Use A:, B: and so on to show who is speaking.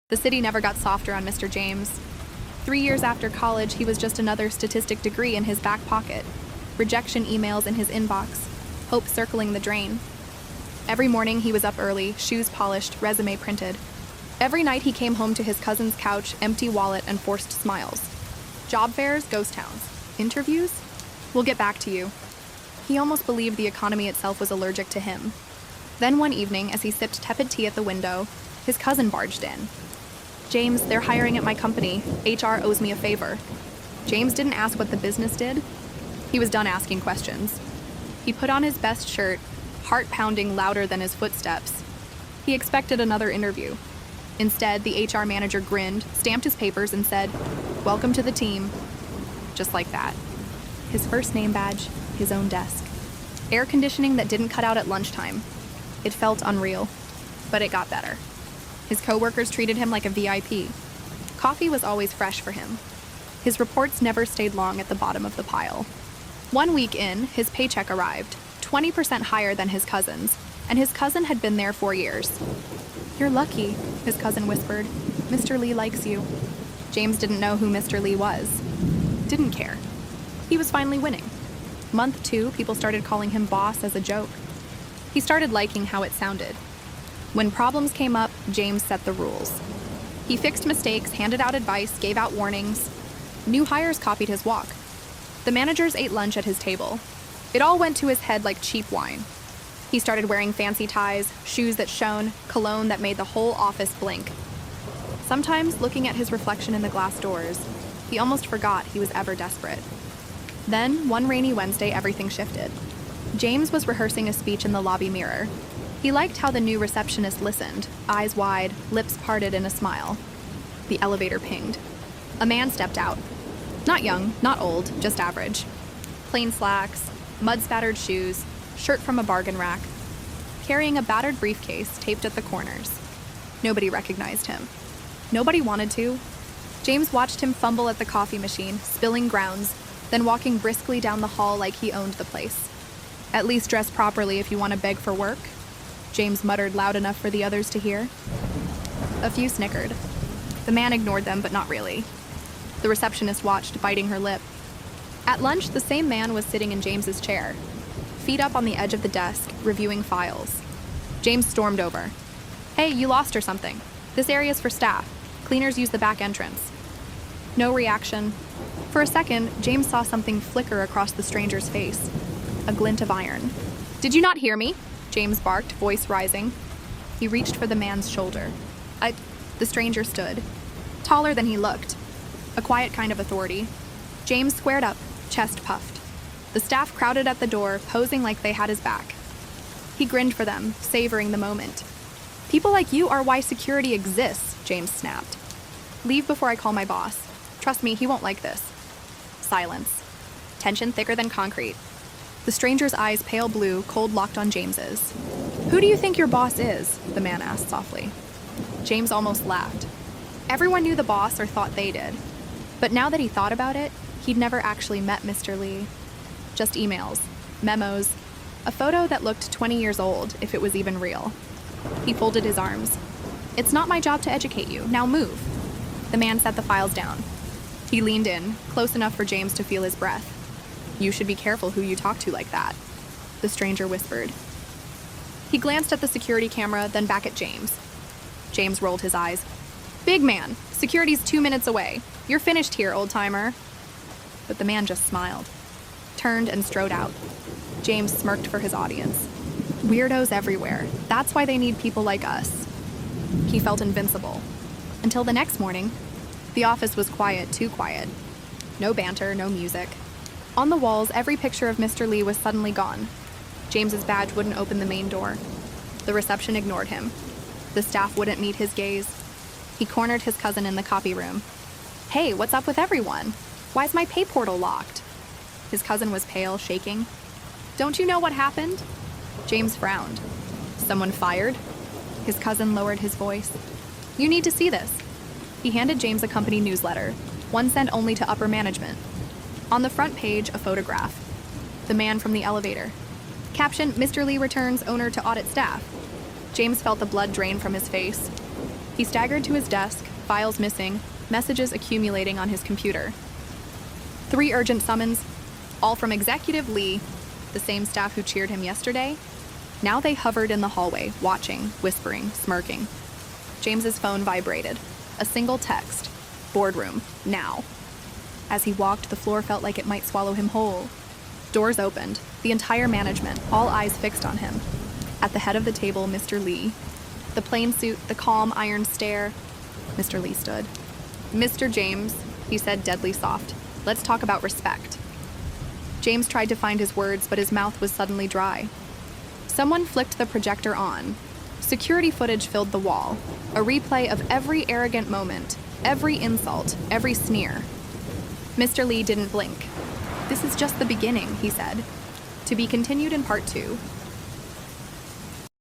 A: The city never got softer on Mr. James. 3 years after college, he was just another statistic degree in his back pocket, rejection emails in his inbox, hope circling the drain. Every morning he was up early, shoes polished, resume printed. Every night he came home to his cousin's couch, empty wallet and forced smiles. Job fairs, ghost towns. Interviews? We'll get back to you. He almost believed the economy itself was allergic to him. Then one evening, as he sipped tepid tea at the window, his cousin barged in. "James, they're hiring at my company. HR owes me a favor." James didn't ask what the business did. He was done asking questions. He put on his best shirt, heart pounding louder than his footsteps. He expected another interview. Instead, the HR manager grinned, stamped his papers, and said, "Welcome to the team." Just like that. His first name badge, his own desk. Air conditioning that didn't cut out at lunchtime. It felt unreal, but it got better. His coworkers treated him like a VIP. Coffee was always fresh for him. His reports never stayed long at the bottom of the pile. 1 week in, his paycheck arrived, 20% higher than his cousin's, and his cousin had been there 4 years. "You're lucky," his cousin whispered. "Mr. Lee likes you." James didn't know who Mr. Lee was. Didn't care. He was finally winning. Month 2, people started calling him boss as a joke. He started liking how it sounded. When problems came up, James set the rules. He fixed mistakes, handed out advice, gave out warnings. New hires copied his walk. The managers ate lunch at his table. It all went to his head like cheap wine. He started wearing fancy ties, shoes that shone, cologne that made the whole office blink. Sometimes, looking at his reflection in the glass doors, he almost forgot he was ever desperate. Then, one rainy Wednesday, everything shifted. James was rehearsing a speech in the lobby mirror. He liked how the new receptionist listened, eyes wide, lips parted in a smile. The elevator pinged. A man stepped out. Not young, not old, just average. Plain slacks, mud-spattered shoes, shirt from a bargain rack, carrying a battered briefcase taped at the corners. Nobody recognized him. Nobody wanted to. James watched him fumble at the coffee machine, spilling grounds, then walking briskly down the hall like he owned the place. "At least dress properly if you want to beg for work," James muttered loud enough for the others to hear. A few snickered. The man ignored them, but not really. The receptionist watched, biting her lip. At lunch, the same man was sitting in James's chair, feet up on the edge of the desk, reviewing files. James stormed over. "Hey, you lost or something. This area's for staff. Cleaners use the back entrance." No reaction. For a second, James saw something flicker across the stranger's face. A glint of iron. "Did you not hear me?" James barked, voice rising. He reached for the man's shoulder. The stranger stood, taller than he looked. A quiet kind of authority. James squared up, chest puffed. The staff crowded at the door, posing like they had his back. He grinned for them, savoring the moment. "People like you are why security exists," James snapped. "Leave before I call my boss. Trust me, he won't like this." Silence. Tension thicker than concrete. The stranger's eyes pale blue, cold locked on James's. "Who do you think your boss is?" the man asked softly. James almost laughed. Everyone knew the boss or thought they did. But now that he thought about it, he'd never actually met Mr. Lee. Just emails, memos, a photo that looked 20 years old, if it was even real. He folded his arms. "It's not my job to educate you. Now move." The man set the files down. He leaned in, close enough for James to feel his breath. "You should be careful who you talk to like that," the stranger whispered. He glanced at the security camera, then back at James. James rolled his eyes. "Big man, security's 2 minutes away. You're finished here, old-timer." But the man just smiled, turned and strode out. James smirked for his audience. Weirdos everywhere. That's why they need people like us. He felt invincible. Until the next morning. The office was quiet, too quiet. No banter, no music. On the walls, every picture of Mr. Lee was suddenly gone. James's badge wouldn't open the main door. The reception ignored him. The staff wouldn't meet his gaze. He cornered his cousin in the copy room. "Hey, what's up with everyone? Why's my pay portal locked?" His cousin was pale, shaking. "Don't you know what happened?" James frowned. "Someone fired?" His cousin lowered his voice. "You need to see this." He handed James a company newsletter, one sent only to upper management. On the front page, a photograph. The man from the elevator. Caption, "Mr. Lee returns owner to audit staff." James felt the blood drain from his face. He staggered to his desk, files missing, messages accumulating on his computer. 3 urgent summons, all from Executive Lee, the same staff who cheered him yesterday. Now they hovered in the hallway, watching, whispering, smirking. James's phone vibrated. A single text. Boardroom, now. As he walked, the floor felt like it might swallow him whole. Doors opened, the entire management, all eyes fixed on him. At the head of the table, Mr. Lee. The plain suit, the calm, iron stare. Mr. Lee stood. "Mr. James," he said, deadly soft, "let's talk about respect." James tried to find his words, but his mouth was suddenly dry. Someone flicked the projector on. Security footage filled the wall, a replay of every arrogant moment, every insult, every sneer. Mr. Lee didn't blink. "This is just the beginning," he said. "To be continued in part 2.